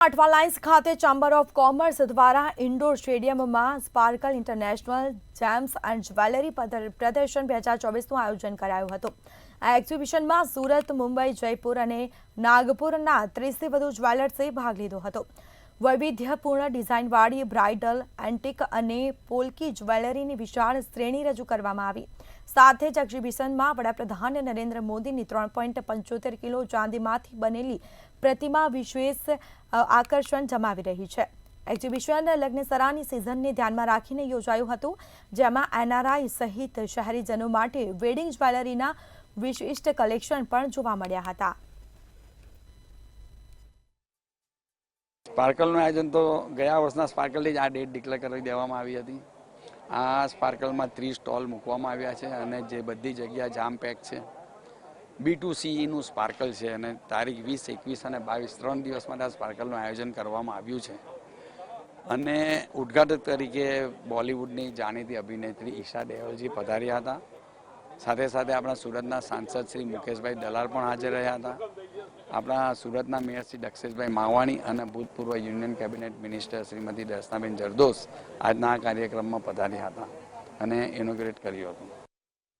Athwa lines ખાતે chamber of commerce દ્વારા indoor સ્ટેડિયમમાં sparkle international gems and jewellery પ્રદર્શન 2024નું આયોજન કરાયું હતું। આ એક્ઝિબિશનમાં સુરત, મુંબઈ, જયપુર અને નાગપુરના 30થી વધુ જ્વેલર્સે ભાગ લીધો હતો। વૈવિધ્યપૂર્ણ ડિઝાઇનવાળી બ્રાઇડલ, એન્ટિક અને પોલ્કી જ્વેલરીની વિશાળ શ્રેણી રજૂ કરવામાં આવી। સાથે જ એક્ઝિબિશનમાં વડાપ્રધાન નરેન્દ્ર મોદીની 3.75 કિલો ચાંદીમાંથી બનેલી પ્રતિમા વિશેષ આકર્ષણ જમાવી રહી છે। એક્ઝિબિશન લગ્નસરાની સિઝનને ધ્યાનમાં રાખીને યોજાયું હતું, જેમાં એનઆરઆઈ સહિત શહેરીજનો માટે વેડિંગ જ્વેલરીના વિશિષ્ટ કલેક્શન પણ જોવા મળ્યા હતા। સ્પાર્કલનું આયોજન તો ગયા વર્ષના સ્પાર્કલથી જ આ ડેટ ડિક્લેર કરી દેવામાં આવી હતી। આ સ્પાર્કલમાં 30 સ્ટોલ મૂકવામાં આવ્યા છે અને જે બધી જગ્યા જામ પેક છે। B2CEનું સ્પાર્કલ છે અને તારીખ 20, 21 અને 22 3 દિવસ માટે આ સ્પાર્કલનું આયોજન કરવામાં આવ્યું છે। અને ઉદ્ઘાટક તરીકે બોલિવૂડની જાણીતી અભિનેત્રી ઈશા દેઓલજી પધાર્યા હતા। સાથે સાથે આપણા સુરતના સાંસદ શ્રી મુકેશભાઈ દલાલ પણ હાજર રહ્યા હતા। આપણા સુરતના મેયર શ્રી દક્ષેશભાઈ માવાણી અને ભૂતપૂર્વ યુનિયન કેબિનેટ મિનિસ્ટર શ્રીમતી દર્શનાબેન જરદોશ આજના આ કાર્યક્રમમાં પધાર્યા હતા અને ઇનોગ્રેટ કર્યું હતું।